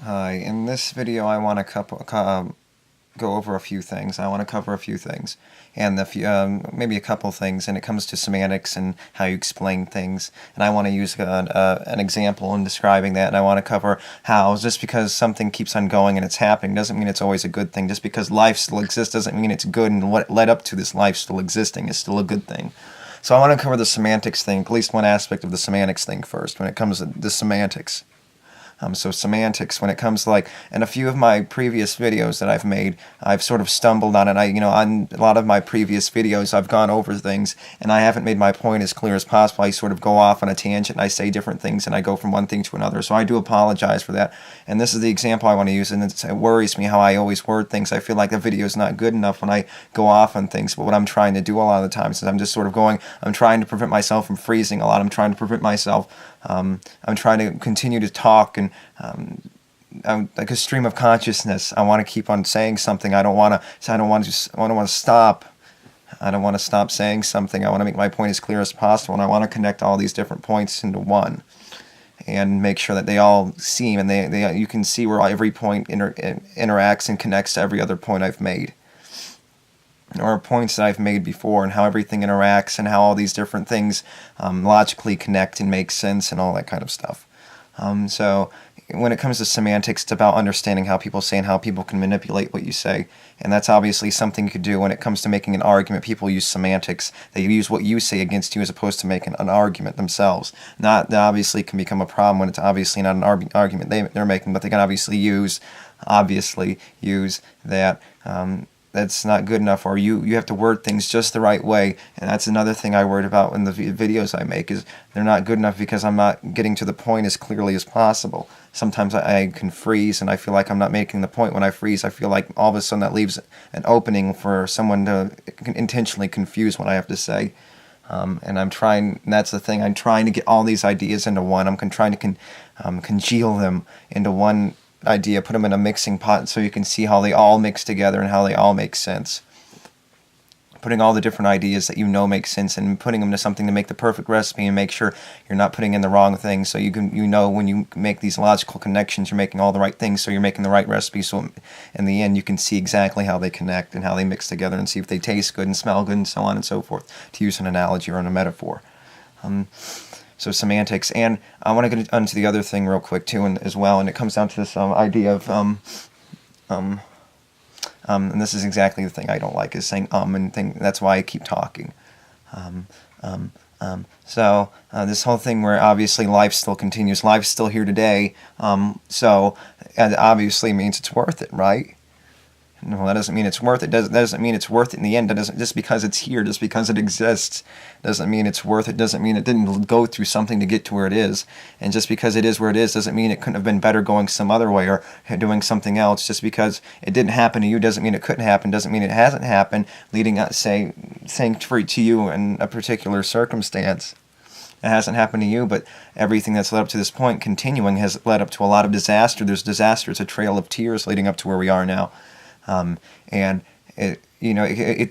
Hi, in this video I want to go over a few things. I want to cover a few things, and maybe a couple things, and it comes to semantics and how you explain things. And I want to use an example in describing that, and I want to cover how just because something keeps on going and it's happening doesn't mean it's always a good thing. Just because life still exists doesn't mean it's good, and what led up to this life still existing is still a good thing. So I want to cover the semantics thing, at least one aspect of the semantics thing first, when it comes to the semantics. So semantics, when it comes to in a few of my previous videos that I've made, I've sort of stumbled on it. On a lot of my previous videos, I've gone over things, and I haven't made my point as clear as possible. I sort of go off on a tangent, and I say different things, and I go from one thing to another. So I do apologize for that. And this is the example I want to use, and it worries me how I always word things. I feel like the video is not good enough when I go off on things, but what I'm trying to do a lot of the times is I'm just sort of I'm trying to prevent myself from freezing a lot. I'm trying to prevent myself I'm trying to continue to talk, and I'm like a stream of consciousness. I want to keep on saying something. I don't want to stop. I don't want to stop saying something. I want to make my point as clear as possible, and I want to connect all these different points into one, and make sure that they all seem, and you can see where every point interacts and connects to every other point I've made, or points that I've made before, and how everything interacts, and how all these different things logically connect and make sense, and all that kind of stuff. So when it comes to semantics, it's about understanding how people say and how people can manipulate what you say. And that's obviously something you could do when it comes to making an argument. People use semantics. They use what you say against you as opposed to making an argument themselves. That obviously can become a problem when it's obviously not an argument they're making, but they can obviously use that. That's not good enough, or you have to word things just the right way. And that's another thing I worried about in the videos I make, is they're not good enough because I'm not getting to the point as clearly as possible. Sometimes I can freeze, and I feel like I'm not making the point. When I freeze, I feel like all of a sudden that leaves an opening for someone to intentionally confuse what I have to say. And that's the thing, I'm trying to get all these ideas into one. I'm trying to congeal them into one idea, put them in a mixing pot so you can see how they all mix together and how they all make sense. Putting all the different ideas that make sense, and putting them to something to make the perfect recipe, and make sure you're not putting in the wrong things, so when you make these logical connections, you're making all the right things, so you're making the right recipe, so in the end you can see exactly how they connect and how they mix together, and see if they taste good and smell good and so on and so forth, to use an analogy or a metaphor. So semantics, and I want to get onto the other thing real quick too, and as well, and it comes down to this idea of and this is exactly the thing I don't like, is saying and thing. That's why I keep talking. So this whole thing where obviously life still continues, life's still here today. So it obviously means it's worth it, right? No, that doesn't mean it's worth it. That doesn't mean it's worth it in the end. That doesn't, just because it's here, just because it exists, doesn't mean it's worth it. Doesn't mean it didn't go through something to get to where it is. And just because it is where it is doesn't mean it couldn't have been better going some other way or doing something else. Just because it didn't happen to you doesn't mean it couldn't happen. Doesn't mean it hasn't happened. Leading up, saying to you in a particular circumstance. It hasn't happened to you, but everything that's led up to this point, continuing, has led up to a lot of disaster. There's disaster. It's a trail of tears leading up to where we are now. And at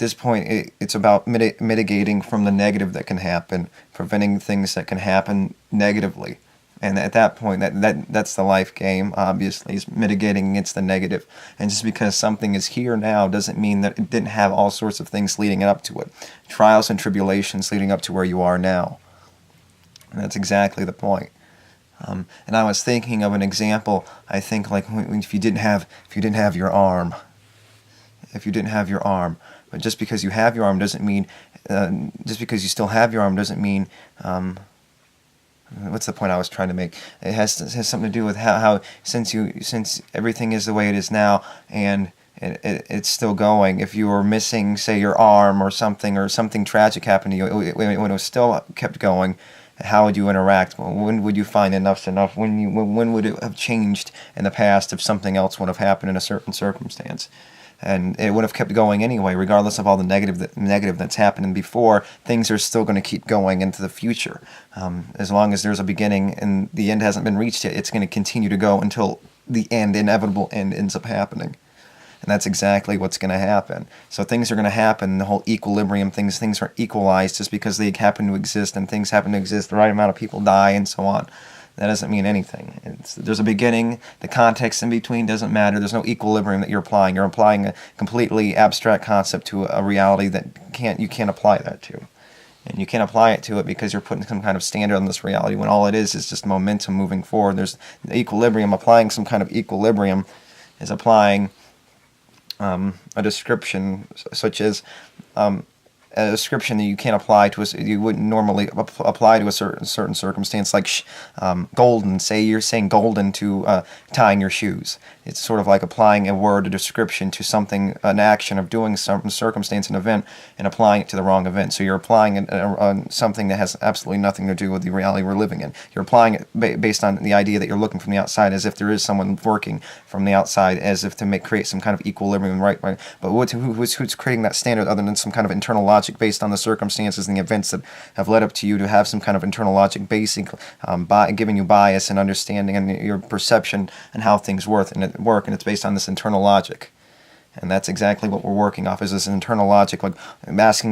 this point, it's about mitigating from the negative that can happen, preventing things that can happen negatively. And at that point, that's the life game, obviously, is mitigating against the negative. And just because something is here now doesn't mean that it didn't have all sorts of things leading up to it. Trials and tribulations leading up to where you are now. And that's exactly the point. And I was thinking of an example. I think like if you didn't have your arm. If you didn't have your arm, but just because you have your arm doesn't mean, just because you still have your arm doesn't mean, what's the point I was trying to make? It has something to do with how since everything is the way it is now, and it's still going. If you were missing, say, your arm or something tragic happened to you, when it was still kept going, how would you interact? When would you find enough's enough? When would it have changed in the past if something else would have happened in a certain circumstance? And it would have kept going anyway, regardless of all the negative that's happening before. Things are still going to keep going into the future. As long as there's a beginning and the end hasn't been reached yet, it's going to continue to go until the inevitable end ends up happening. And that's exactly what's going to happen. So things are going to happen, the whole equilibrium things are equalized just because they happen to exist, and things happen to exist, the right amount of people die and so on. that doesn't mean anything. There's a beginning, the context in between doesn't matter, there's no equilibrium that you're applying. You're applying a completely abstract concept to a reality that you can't apply that to. And you can't apply it to it because you're putting some kind of standard on this reality when all it is just momentum moving forward. There's the equilibrium. Applying some kind of equilibrium is applying a description such as a description that you can't apply to you wouldn't normally apply to a certain circumstance, like golden. Say you're saying golden to tying your shoes. It's sort of like applying a word, a description to something, an action of doing some circumstance, an event, and applying it to the wrong event. So you're applying something that has absolutely nothing to do with the reality we're living in. You're applying it based on the idea that you're looking from the outside, as if there is someone working from the outside, as if to create some kind of equilibrium, right? But who's creating that standard other than some kind of internal logic based on the circumstances and the events that have led up to you to have some kind of internal logic, giving you bias and understanding and your perception and how things work, and it's based on this internal logic. And that's exactly what we're working off, is this internal logic, like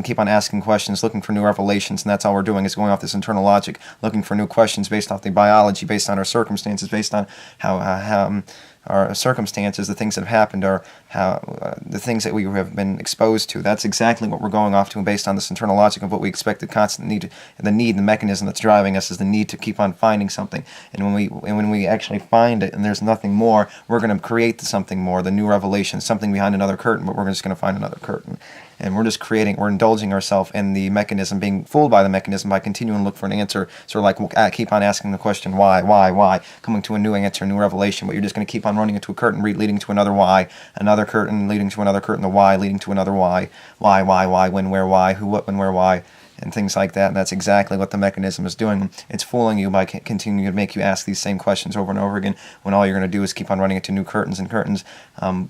keep on asking questions, looking for new revelations, and that's all we're doing, is going off this internal logic, looking for new questions based off the biology, based on our circumstances, based on how our circumstances, the things that have happened, or how the things that we have been exposed to. That's exactly what we're going off to, based on this internal logic of what we expect. The constant need, the mechanism that's driving us is the need to keep on finding something. And when we actually find it, and there's nothing more, we're going to create something more, the new revelation, something behind another curtain. But we're just going to find another curtain. And we're indulging ourselves in the mechanism, being fooled by the mechanism by continuing to look for an answer. Sort of like we'll keep on asking the question, why, coming to a new answer, a new revelation. But you're just going to keep on running into a curtain leading to another why, another curtain leading to another curtain, the why leading to another why, when, where, why, who, what, when, where, why, and things like that. And that's exactly what the mechanism is doing. It's fooling you by continuing to make you ask these same questions over and over again, when all you're going to do is keep on running into new curtains and curtains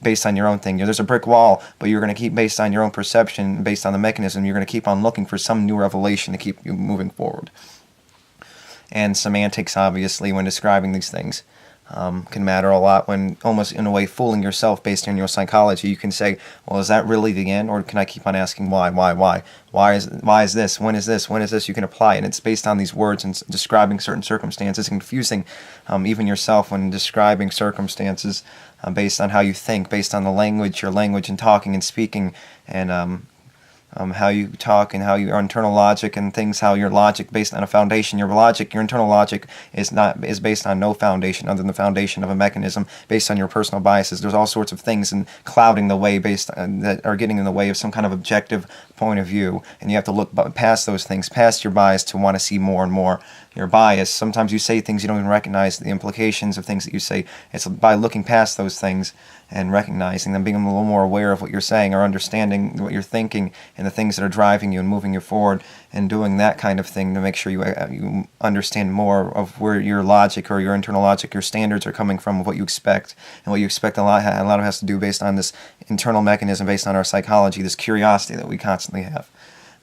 based on your own thing. There's a brick wall, but you're going to keep, based on your own perception, based on the mechanism, you're going to keep on looking for some new revelation to keep you moving forward. And semantics, obviously, when describing these things, can matter a lot, when almost in a way fooling yourself based on your psychology. You can say, well, is that really the end, or can I keep on asking why is this, when is this? You can apply it, and it's based on these words and describing certain circumstances. It's confusing even yourself when describing circumstances based on how you think, based on your language and talking and speaking, and how you talk, and how your internal logic and things, how your logic based on a foundation. Your internal logic is based on no foundation other than the foundation of a mechanism based on your personal biases. There's all sorts of things and clouding the way that are getting in the way of some kind of objective point of view, and you have to look past those things, past your bias, to want to see more and more. Your bias, sometimes you say things you don't even recognize the implications of things that you say. It's by looking past those things and recognizing them, being a little more aware of what you're saying, or understanding what you're thinking and the things that are driving you and moving you forward, and doing that kind of thing to make sure you understand more of where your logic, or your internal logic, your standards are coming from, of what you expect. And what you expect a lot of it has to do based on this internal mechanism, based on our psychology, this curiosity that we constantly have.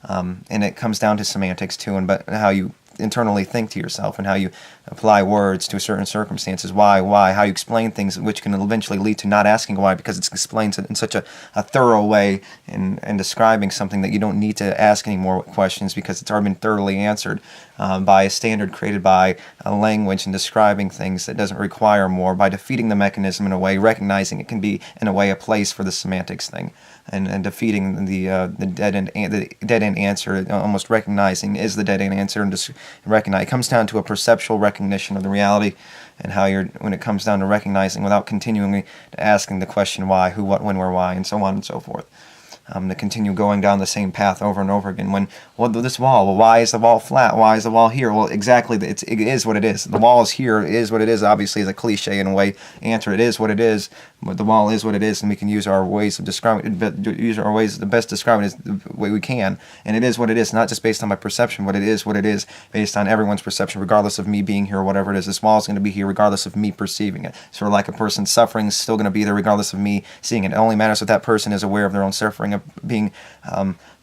And it comes down to semantics too, but how you internally think to yourself, and how you apply words to certain circumstances, why, how you explain things, which can eventually lead to not asking why, because it's explained in such a thorough way in describing something that you don't need to ask any more questions, because it's already been thoroughly answered by a standard created by a language, and describing things that doesn't require more, by defeating the mechanism in a way, recognizing it can be in a way a place for the semantics thing, and defeating the dead end answer, almost recognizing is the dead end answer, and just recognize. It comes down to a perceptual recognition of the reality, and how when it comes down to recognizing without continually asking the question why, who, what, when, where, why, and so on and so forth. To continue going down the same path over and over again. This wall, well, why is the wall flat? Why is the wall here? Well, exactly, it is what it is. The wall is here, it is what it is. Obviously, is a cliche in a way answer. It is what it is, but the wall is what it is, and we can use our ways of describing it, the best describing it the way we can. And it is what it is, not just based on my perception, but it is what it is based on everyone's perception, regardless of me being here or whatever it is. This wall is going to be here regardless of me perceiving it. Sort of like a person suffering is still going to be there regardless of me seeing it. It only matters if that person is aware of their own suffering, of being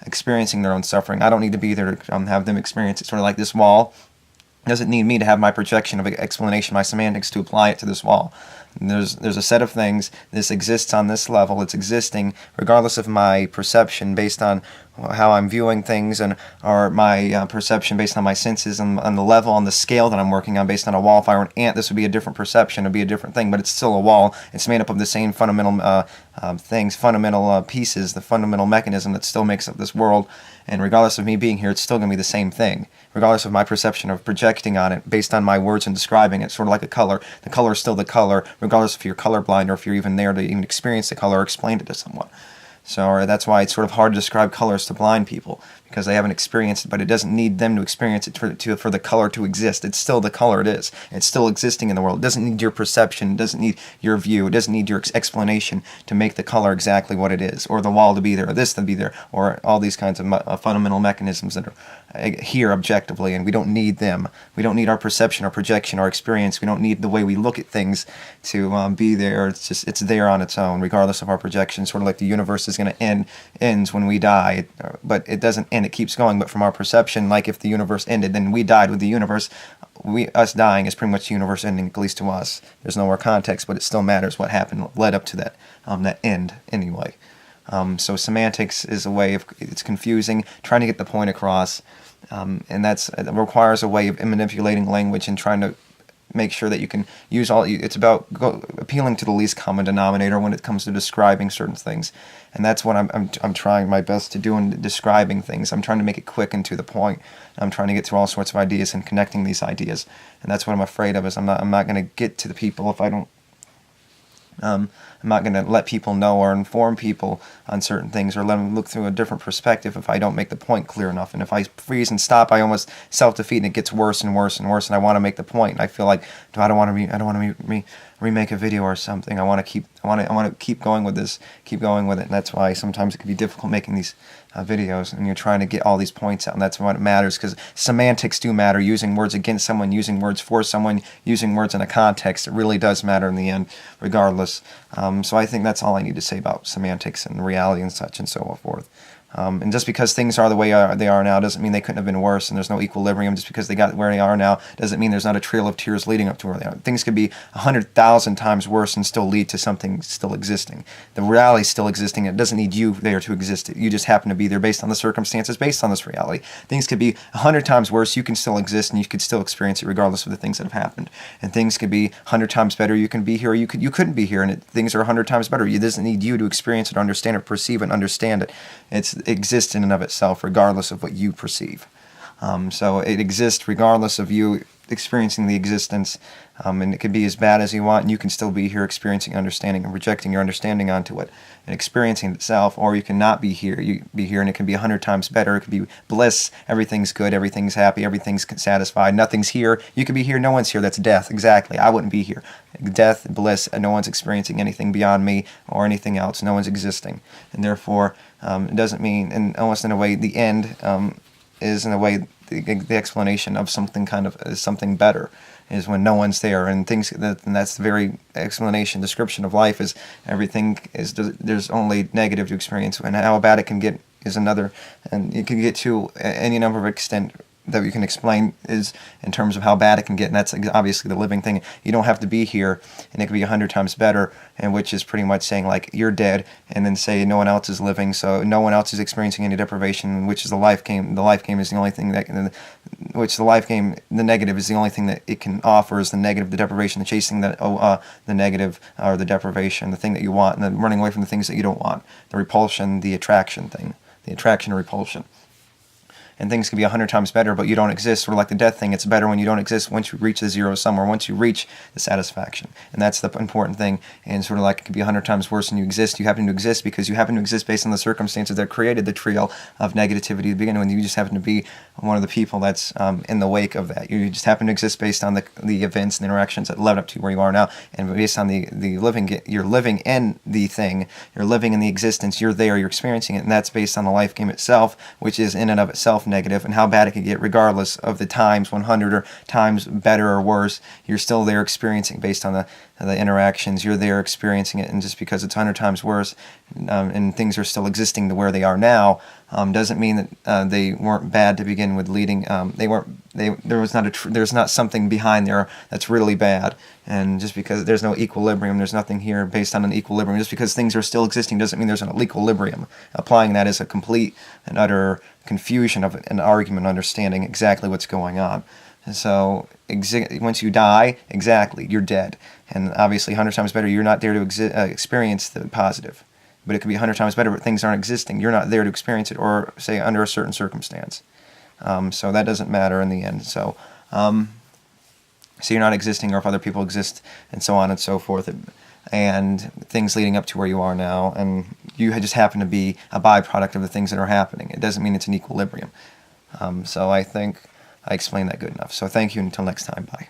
experiencing their own suffering. I don't need to be there to have them experience it. Sort of like this wall doesn't need me to have my projection of explanation, my semantics, to apply it to this wall. There's a set of things. This exists on this level. It's existing regardless of my perception based on how I'm viewing things, and or my perception based on my senses, and on the level, on the scale that I'm working on based on a wall. If I were an ant, this would be a different perception. It would be a different thing, but it's still a wall. It's made up of the same fundamental things, fundamental pieces, the fundamental mechanism that still makes up this world. And regardless of me being here, it's still going to be the same thing. Regardless of my perception of projecting on it based on my words and describing it, sort of like a color. The color is still the color, regardless if you're colorblind or if you're even there to even experience the color or explain it to someone. So that's why it's sort of hard to describe colors to blind people, because they haven't experienced it, but it doesn't need them to experience it for the color to exist. It's still the color it is. It's still existing in the world. It doesn't need your perception. It doesn't need your view. It doesn't need your explanation to make the color exactly what it is, or the wall to be there, or this to be there, or all these kinds of fundamental mechanisms that are here objectively, and we don't need them. We don't need our perception, our projection, our experience. We don't need the way we look at things to be there. It's there on its own, regardless of our projection. Sort of like the universe is going to ends when we die, but it doesn't end. It keeps going. But from our perception, like if the universe ended, then we died with the universe. Us dying is pretty much the universe ending, at least to us. There's no more context, but it still matters what happened led up to that end anyway. So semantics is a way of, it's confusing, trying to get the point across, and it requires a way of manipulating language and trying to make sure that you can use it's about appealing to the least common denominator when it comes to describing certain things. And that's what I'm trying my best to do in describing things. I'm trying to make it quick and to the point. I'm trying to get through all sorts of ideas and connecting these ideas. And that's what I'm afraid of, is I'm not going to get to the people if I don't I'm not going to let people know or inform people on certain things or let them look through a different perspective if I don't make the point clear enough. And if I freeze and stop, I almost self-defeat, and it gets worse and worse and worse. And I want to make the point. And I feel like I don't want to remake a video or something. I want to keep going with this, keep going with it. And that's why sometimes it can be difficult making these videos, and you're trying to get all these points out, and that's what matters, because semantics do matter. Using words against someone, using words for someone, using words in a context, it really does matter in the end, regardless. So I think that's all I need to say about semantics and reality and such and so forth. And just because things are the way they are now doesn't mean they couldn't have been worse, and there's no equilibrium. Just because they got where they are now doesn't mean there's not a trail of tears leading up to where they are. Things could be 100,000 times worse and still lead to something still existing. The reality is still existing. It doesn't need you there to exist. You just happen to be there based on the circumstances, based on this reality. Things could be 100 times worse. You can still exist, and you could still experience it regardless of the things that have happened. And things could be 100 times better. You can be here, or you couldn't be here, and things are 100 times better. It doesn't need you to experience it, understand it, perceive it, understand it. It exists in and of itself, regardless of what you perceive. So it exists regardless of you experiencing the existence, and it could be as bad as you want, and you can still be here experiencing understanding and projecting your understanding onto it and experiencing itself. Or you can not be here. You be here, and it can be 100 times better. It could be bliss. Everything's good. Everything's happy. Everything's satisfied. Nothing's here. You could be here. No one's here. That's death. Exactly. I wouldn't be here. Death, bliss, and no one's experiencing anything beyond me or anything else. No one's existing, and therefore it doesn't mean, and almost in a way, the end is in a way the explanation of something is something better, is when no one's there, and that's the very explanation, description of life, is everything is, there's only negative to experience, and how bad it can get is another, and it can get to any number of extent that we can explain is in terms of how bad it can get, and that's obviously the living thing. You don't have to be here, and it could be 100 times better, and which is pretty much saying like you're dead, and then say no one else is living, so no one else is experiencing any deprivation, which is the life game. The life game is the only thing that, the negative is the only thing that it can offer, is the negative, the deprivation, the chasing the negative, or the deprivation, the thing that you want, and then running away from the things that you don't want, the repulsion, the attraction thing, the attraction or repulsion. And things can be 100 times better, but you don't exist. Sort of like the death thing, it's better when you don't exist, once you reach the zero somewhere, once you reach the satisfaction. And that's the important thing. And sort of like it could be 100 times worse than you exist. You happen to exist because you happen to exist based on the circumstances that created the trail of negativity to begin with. You just happen to be one of the people that's in the wake of that. You just happen to exist based on the events and interactions that led up to where you are now. And based on the living, you're living in the thing, you're living in the existence, you're there, you're experiencing it. And that's based on the life game itself, which is in and of itself negative, and how bad it can get regardless of the times 100 or times better or worse. You're still there experiencing based on the interactions. You're there experiencing it, and just because it's 100 times worse, and things are still existing to where they are now, doesn't mean that they weren't bad to begin with. Leading, they weren't. There was not there's not something behind there that's really bad. And just because there's no equilibrium, there's nothing here based on an equilibrium. Just because things are still existing doesn't mean there's an equilibrium. Applying that is a complete and utter confusion of an argument, understanding exactly what's going on. And so once you die, exactly, you're dead. And obviously, 100 times better, you're not there to experience the positive. But it could be 100 times better, but things aren't existing. You're not there to experience it, or say under a certain circumstance. So that doesn't matter in the end. So you're not existing, or if other people exist, and so on and so forth, and things leading up to where you are now, and you just happen to be a byproduct of the things that are happening. It doesn't mean it's an equilibrium. So I think I explained that good enough. So thank you. Until next time. Bye.